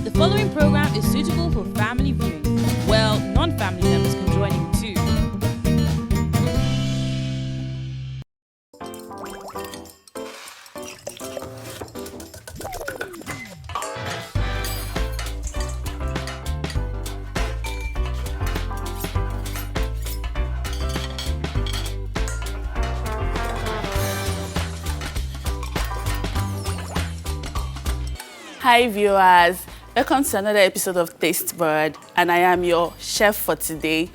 The following program is suitable for family viewing. Well, non-family members can join in too. Hi viewers, welcome to another episode of Taste Bud, and I am your chef for today.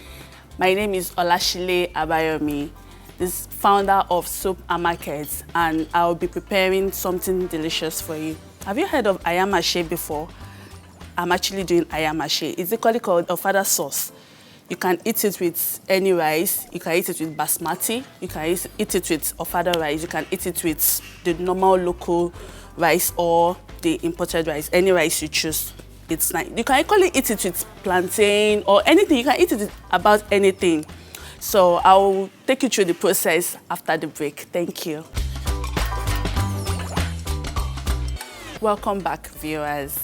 My name is Olashile Abayomi, this founder of Soap and Markets, and I'll be preparing something delicious for you. Have you heard of Ayamashe before? I'm actually doing Ayamashe. It's equally called Ofada sauce. You can eat it with any rice. You can eat it with basmati. You can eat it with Ofada rice. You can eat it with the normal local rice or the imported rice, any rice you choose. It's nice. You can equally eat it with plantain or anything. You can eat it with about anything. So I'll take you through the process after the break. Thank you. Welcome back, viewers.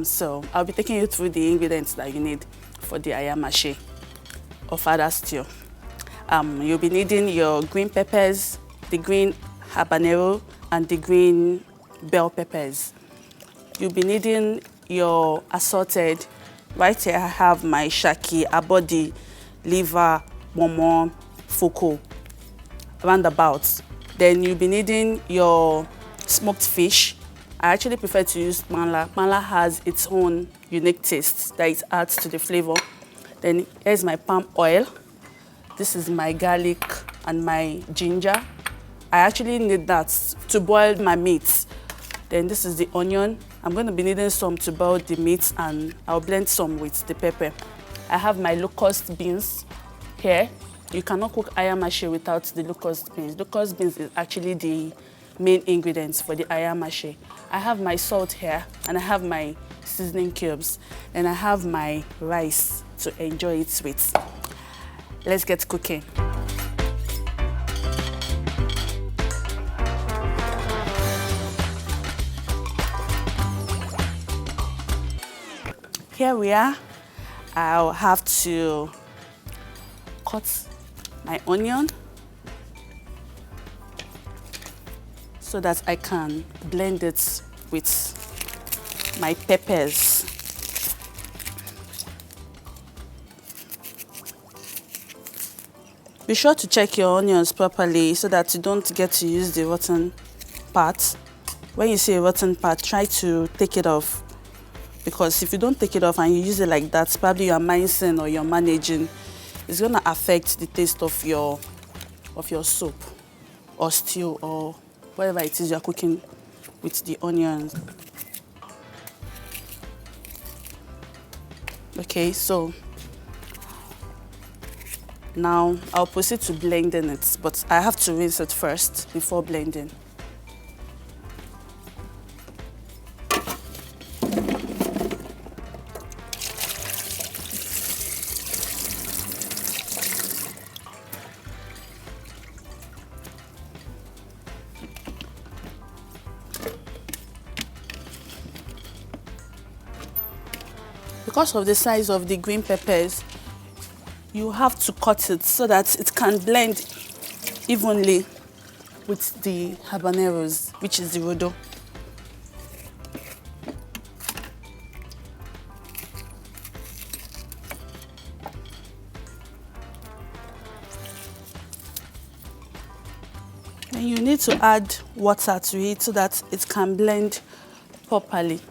So I'll be taking you through the ingredients that you need for the Ayamashe Ofada stew. You'll be needing your green peppers, the green habanero, and the green bell peppers. You'll be needing your assorted. Right here I have my shaki, abodi, liver, momo, fuko, roundabouts. Then you'll be needing your smoked fish. I actually prefer to use mala. Mala has its own unique taste that it adds to the flavor. Then here's my palm oil. This is my garlic and my ginger. I actually need that to boil my meat. Then this is the onion. I'm going to be needing some to boil the meat, and I'll blend some with the pepper. I have my locust beans here. You cannot cook Ayamashe without the locust beans. Locust beans is actually the main ingredients for the Ayamashe. I have my salt here, and I have my seasoning cubes, and I have my rice to enjoy it with. Let's get cooking. Here we are. I'll have to cut my onion so that I can blend it with my peppers. Be sure to check your onions properly so that you don't get to use the rotten part. When you see a rotten part, try to take it off, because if you don't take it off and you use it like that, probably you're mincing or you're managing, it's gonna affect the taste of your soup or stew or whatever it is you're cooking with the onions. Okay, so now I'll proceed to blending it, but I have to rinse it first before blending. Because of the size of the green peppers, you have to cut it so that it can blend evenly with the habaneros, which is the rodo. And you need to add water to it so that it can blend properly.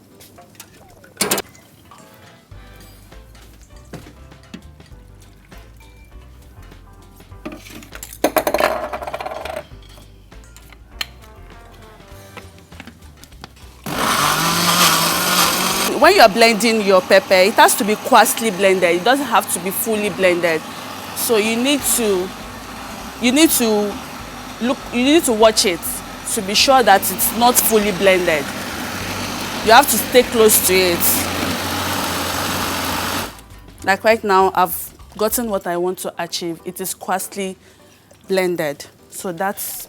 When you're blending your pepper, it has to be coarsely blended. It doesn't have to be fully blended. So you need to watch it to be sure that it's not fully blended. You have to stay close to it. Like right now, I've gotten what I want to achieve. It is coarsely blended. So that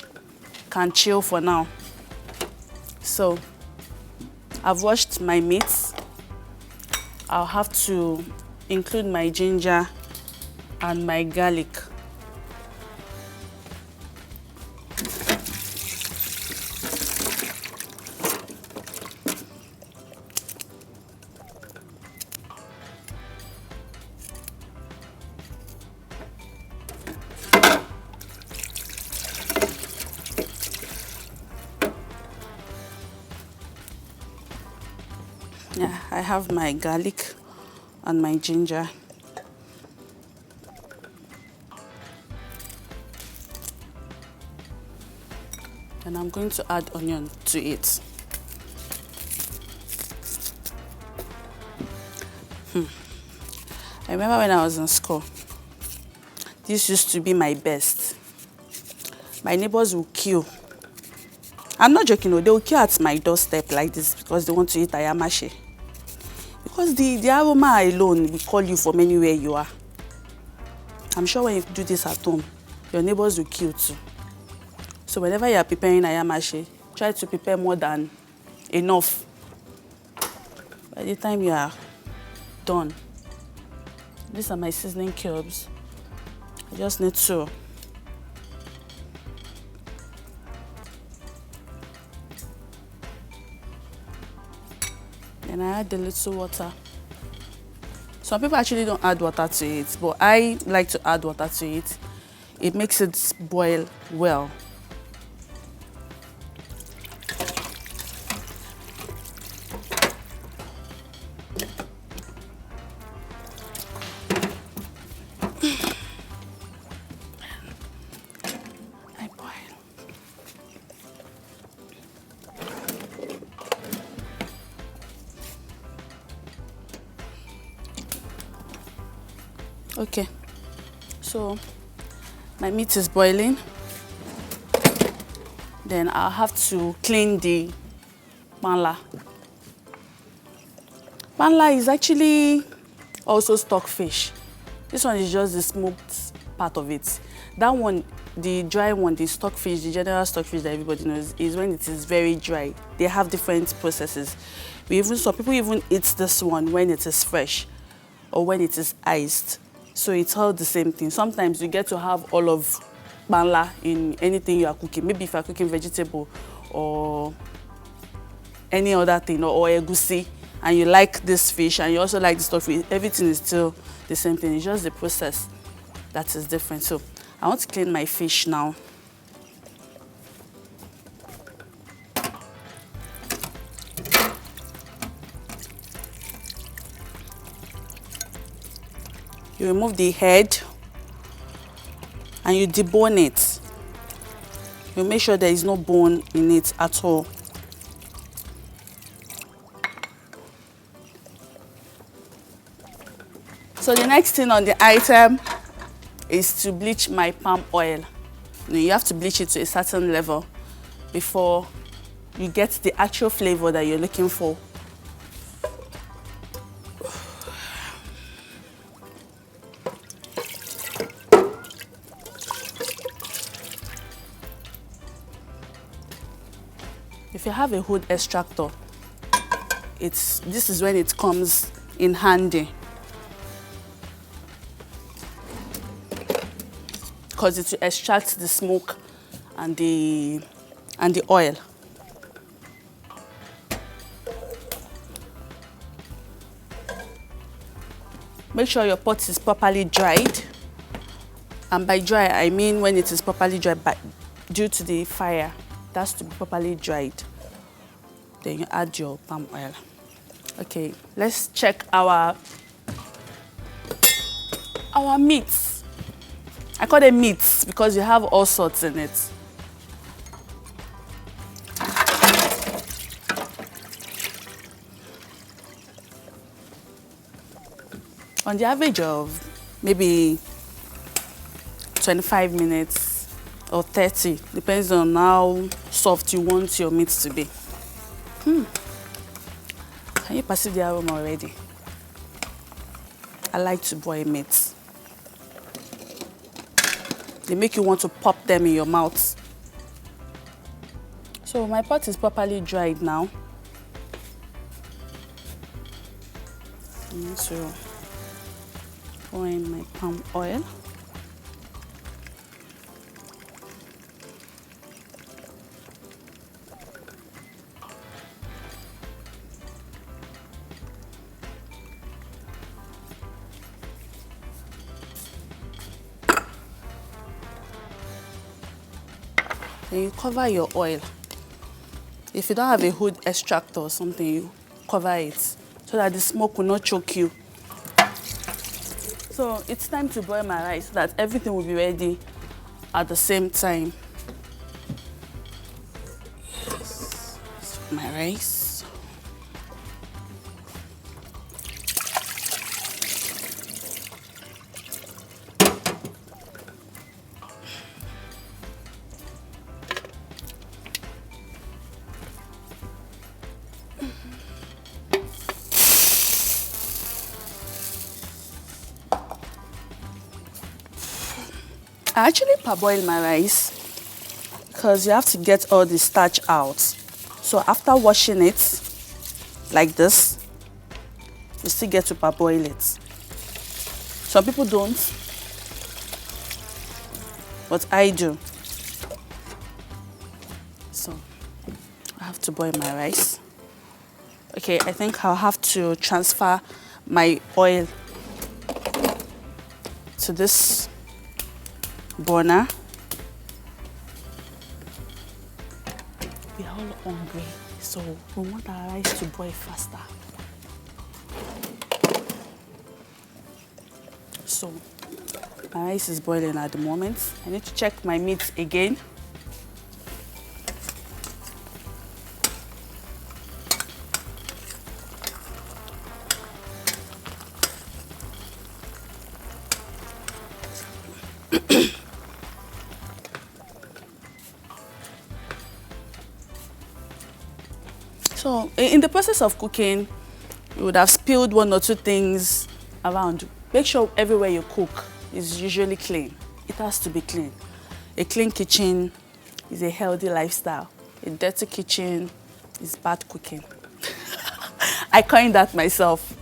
can chill for now. So I've washed my meat. I'll have to include my ginger and my garlic. Yeah, I have my garlic and my ginger. And I'm going to add onion to it. I remember when I was in school, this used to be my best. My neighbors will queue. I'm not joking, no, they will queue at my doorstep like this because they want to eat Ayamashe. Because the aroma alone will call you from anywhere you are. I'm sure when you do this at home, your neighbors will queue too. So whenever you are preparing Ayamashe, try to prepare more than enough. By the time you are done, these are my seasoning cubes. I just need to and I add a little water. Some people actually don't add water to it, but I like to add water to it. It makes it boil well. I boil. Okay, so my meat is boiling. Then I'll have to clean the panla. Panla is actually also stockfish. This one is just the smoked part of it. That one, the dry one, the stockfish, the general stockfish that everybody knows, is when it is very dry. They have different processes. Some people even eat this one when it is fresh or when it is iced. So it's all the same thing. Sometimes you get to have all of panla in anything you are cooking. Maybe if you are cooking vegetable or any other thing, or egusi, and you like this fish and you also like this stockfish, everything is still the same thing. It's just the process that is different. So I want to clean my fish now. You remove the head and you debone it. You make sure there is no bone in it at all. So the next thing on the item is to bleach my palm oil. You have to bleach it to a certain level before you get the actual flavor that you're looking for. If you have a hood extractor, this is when it comes in handy, because it will extract the smoke and the oil. Make sure your pot is properly dried, and by dry I mean when it is properly dried due to the fire. It has to be properly dried. Then you add your palm oil. Okay, let's check our meats. I call them meats because you have all sorts in it. On the average of maybe 25 minutes or 30, depends on how soft you want your meat to be. Can you perceive the aroma already? I like to boil meats. They make you want to pop them in your mouth. So my pot is properly dried now. I'm going to pour in my palm oil. Then you cover your oil. If you don't have a hood extractor or something, you cover it so that the smoke will not choke you. So it's time to boil my rice so that everything will be ready at the same time. Yes, my rice. I actually parboil my rice because you have to get all the starch out. So after washing it like this, you still get to parboil it. Some people don't, but I do. So I have to boil my rice. Okay, I think I'll have to transfer my oil to this burner. We are all hungry, so we want our rice to boil faster. So my rice is boiling at the moment. I need to check my meat again. So in the process of cooking, you would have spilled one or two things around. Make sure everywhere you cook is usually clean. It has to be clean. A clean kitchen is a healthy lifestyle. A dirty kitchen is bad cooking. I coined that myself.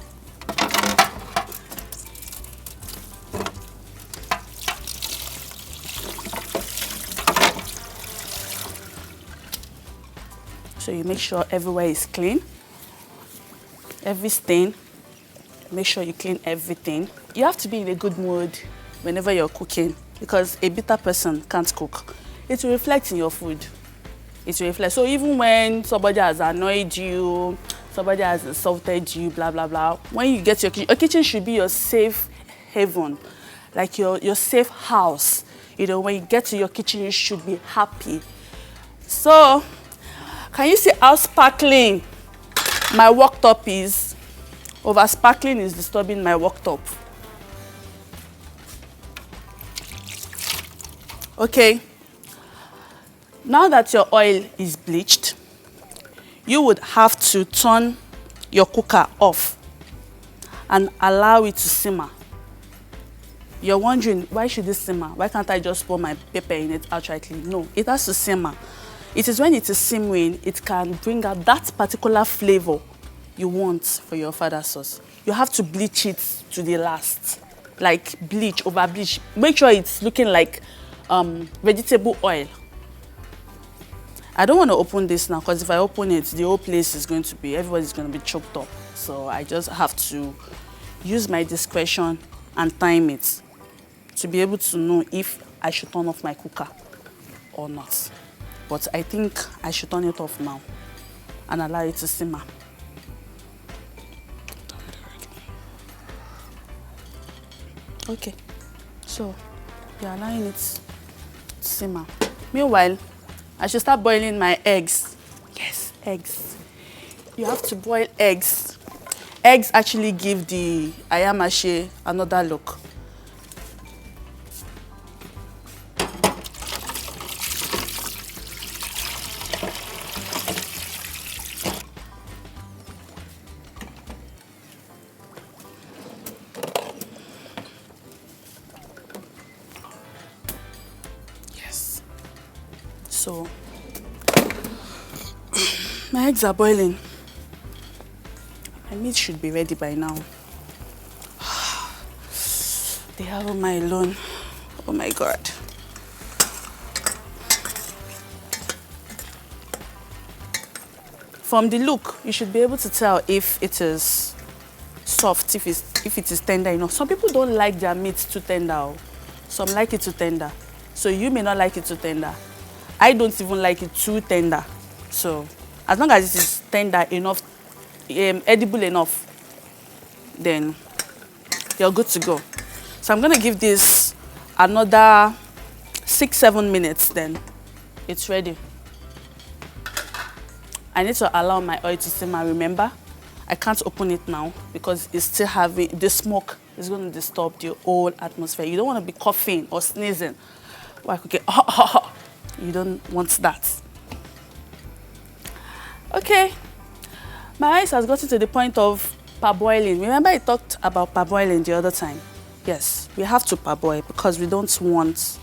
So you make sure everywhere is clean. Every stain, make sure you clean everything. You have to be in a good mood whenever you're cooking because a bitter person can't cook. It will reflect in your food. It will reflect. So even when somebody has annoyed you, somebody has insulted you, blah, blah, blah, when you get your kitchen should be your safe haven, like your safe house. You know, when you get to your kitchen, you should be happy. So, can you see how sparkling my worktop is? Over sparkling is disturbing my worktop. Okay. Now that your oil is bleached, you would have to turn your cooker off and allow it to simmer. You're wondering, why should it simmer? Why can't I just pour my pepper in it outrightly? No, it has to simmer. It is when it is simmering, it can bring out that particular flavor you want for your fada sauce. You have to bleach it to the last. Like bleach, over bleach. Make sure it's looking like vegetable oil. I don't want to open this now because if I open it, the whole place is going to be, everybody's going to be choked up. So I just have to use my discretion and time it to be able to know if I should turn off my cooker or not. But I think I should turn it off now and allow it to simmer. Okay, so you're allowing it to simmer. Meanwhile, I should start boiling my eggs. Yes, eggs. You have to boil eggs. Eggs actually give the Ayamashe another look. So, my eggs are boiling. My meat should be ready by now. They have on my alone. Oh my God. From the look, you should be able to tell if it is soft, if it is tender enough. Some people don't like their meat too tender. Some like it too tender. So you may not like it too tender. I don't even like it too tender. So as long as it is tender enough, edible enough, then you're good to go. So I'm gonna give this another 6-7 minutes, then it's ready. I need to allow my oil to simmer. Remember, I can't open it now because it's still having, the smoke is going to disturb the whole atmosphere. You don't want to be coughing or sneezing while cooking. You don't want that. Okay, my rice has gotten to the point of parboiling. Remember I talked about parboiling the other time? Yes, we have to parboil because we don't want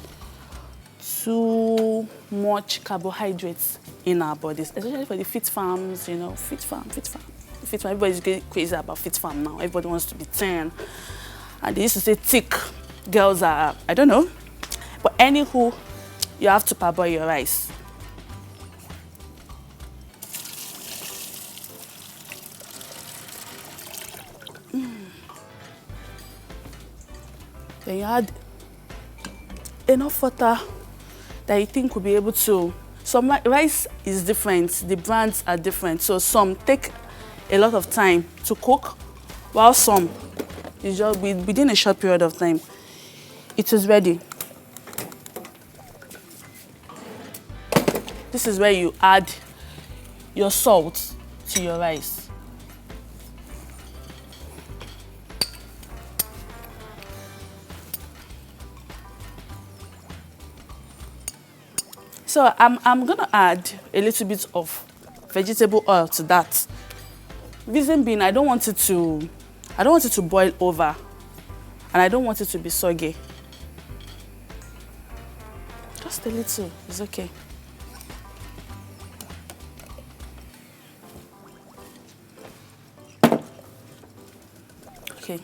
too much carbohydrates in our bodies, especially for the fit farms, you know, fit farm. Everybody's getting crazy about fit farm now. Everybody wants to be thin. And they used to say thick girls are, I don't know. But anywho, you have to parboil your rice. Then you add enough water that you think will be able to. Some rice is different, the brands are different. So some take a lot of time to cook, while some is just within a short period of time. It is ready. This is where you add your salt to your rice. So I'm gonna add a little bit of vegetable oil to that. Reason being, I don't want it to boil over, and I don't want it to be soggy. Just a little, it's okay. Okay.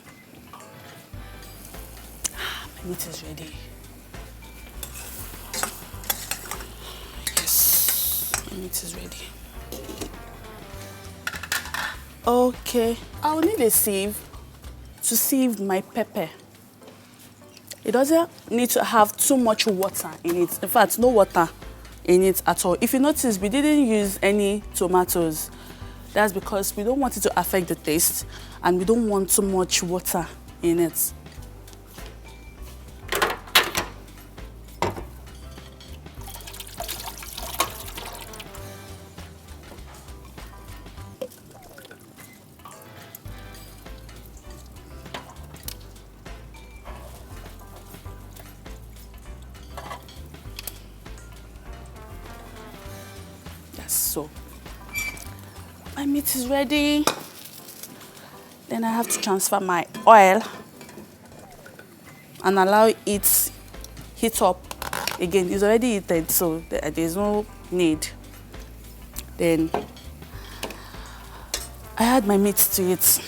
My meat is ready. It is ready. Okay, I'll need a sieve to sieve my pepper. It doesn't need to have too much water in it. In fact, no water in it at all. If you notice, we didn't use any tomatoes. That's because we don't want it to affect the taste and we don't want too much water in it. So my meat is ready. Then I have to transfer my oil and allow it heat up. Again, it's already heated, so there's no need. Then I add my meat to it.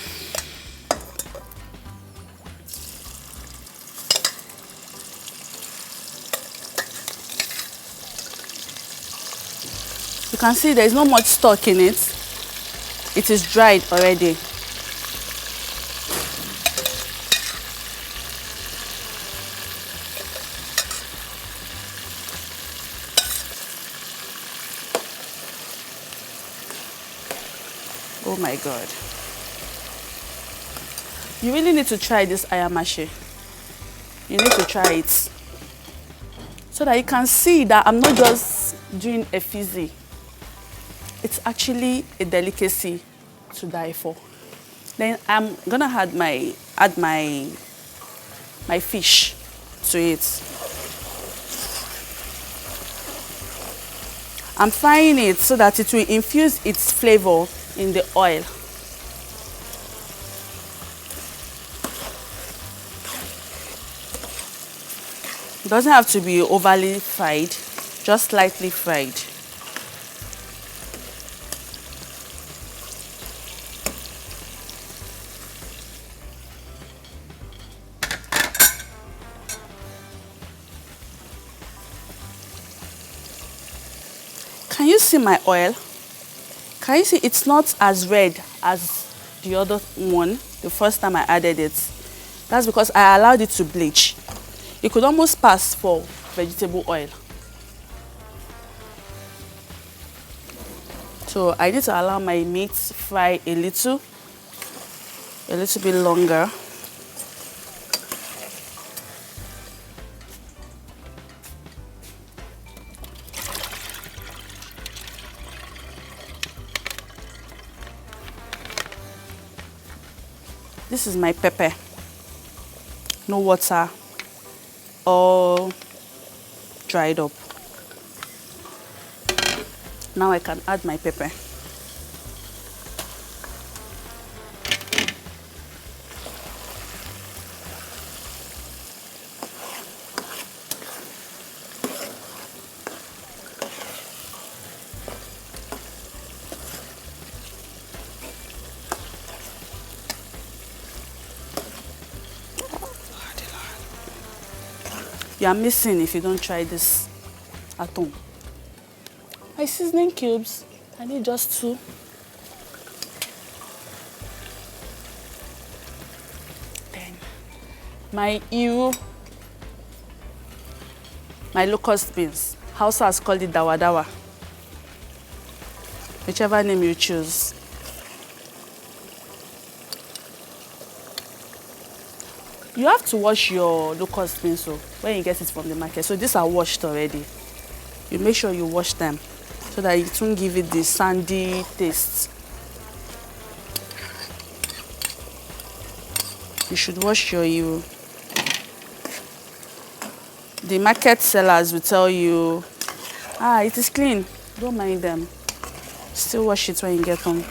You can see there's not much stock in it. It is dried already. Oh my God. You really need to try this Ayamashe. You need to try it so that you can see that I'm not just doing a fizzy. It's actually a delicacy to die for. Then I'm gonna add my fish to it. I'm frying it so that it will infuse its flavor in the oil. It doesn't have to be overly fried, just lightly fried. Can you see my oil? Can you see it's not as red as the other one, the first time I added it? That's because I allowed it to bleach. It could almost pass for vegetable oil. So I need to allow my meat fry a little bit longer. This is my pepper. No water, all dried up. Now I can add my pepper. You are missing if you don't try this at home. My seasoning cubes, I need just 2. Then my my locust beans. Hausas call it dawa dawa. Whichever name you choose. You have to wash your locust beans so when you get it from the market. So these are washed already. You make sure you wash them so that it won't give it the sandy taste. You should wash your The market sellers will tell you, it is clean, don't mind them. Still wash it when you get home.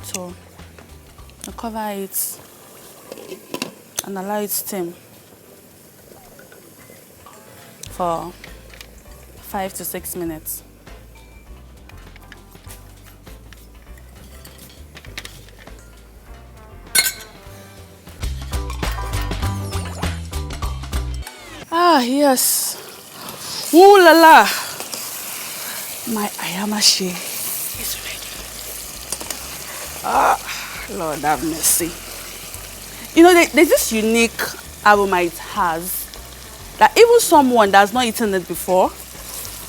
So I cover it and allow it to steam for 5 to 6 minutes. Yes. Ooh la la. My Ayamashe is ready. Lord have mercy. You know, there's this unique aroma it has that even someone that's not eaten it before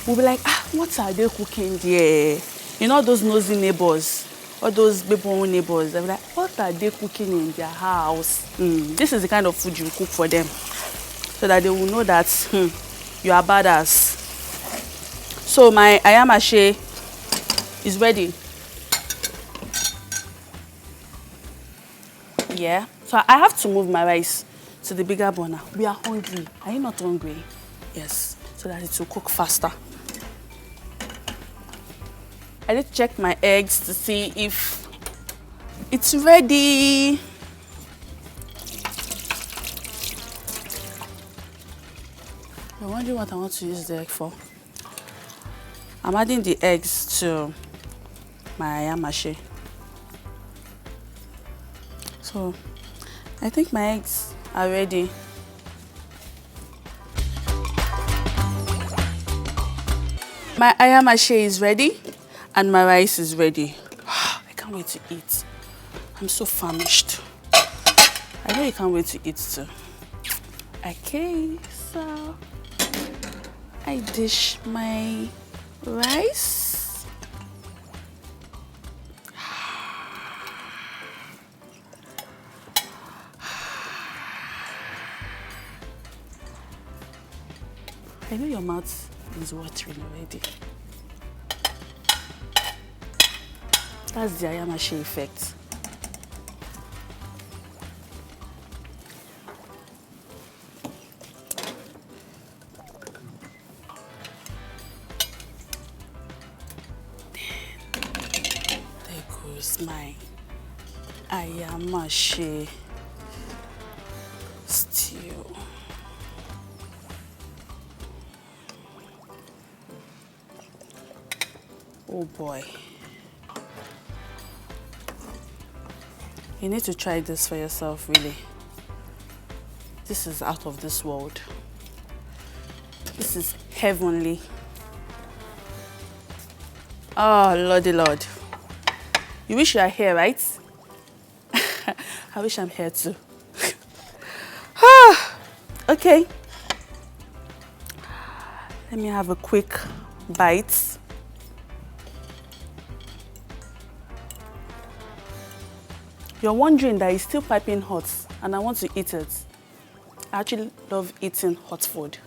will be like, what are they cooking there? You know, those nosy neighbors, or those baby neighbors, they'll be like, what are they cooking in their house? This is the kind of food you cook for them, so that they will know that you are badass. So my Ayamashe is ready. Yeah, so I have to move my rice to the bigger burner. We are hungry. Are you not hungry? Yes, so that it will cook faster. I need to check my eggs to see if it's ready. You're wondering what I want to use the egg for? I'm adding the eggs to my Ayamashe. So I think my eggs are ready. My Ayamashe is ready and my rice is ready. I can't wait to eat. I'm so famished. I know you can't wait to eat too. Okay, so I dish my rice. I know your mouth is watering already. That's the Ayamashe effect. There goes my Ayamashe stew. Oh boy. You need to try this for yourself, really. This is out of this world. This is heavenly. Oh, Lordy Lord. You wish you are here, right? I wish I'm here too. Okay. Let me have a quick bite. You're wondering that it's still piping hot and I want to eat it. I actually love eating hot food.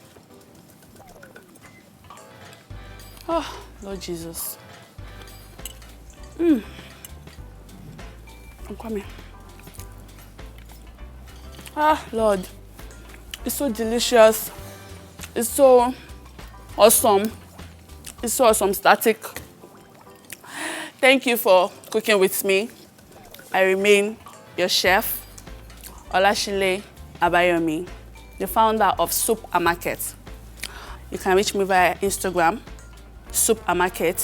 Oh, Lord Jesus. I'm coming. Ah, Lord. It's so delicious. It's so awesome. It's so awesome, static. Thank you for cooking with me. I remain your chef, Olashile Abayomi, the founder of Soup and Market. You can reach me via Instagram, Soup and Market,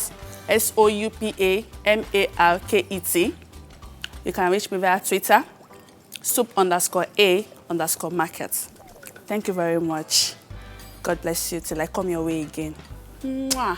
SOUPAMARKET. You can reach me via Twitter, soup_A_market. Thank you very much. God bless you till I come your way again. Mwah.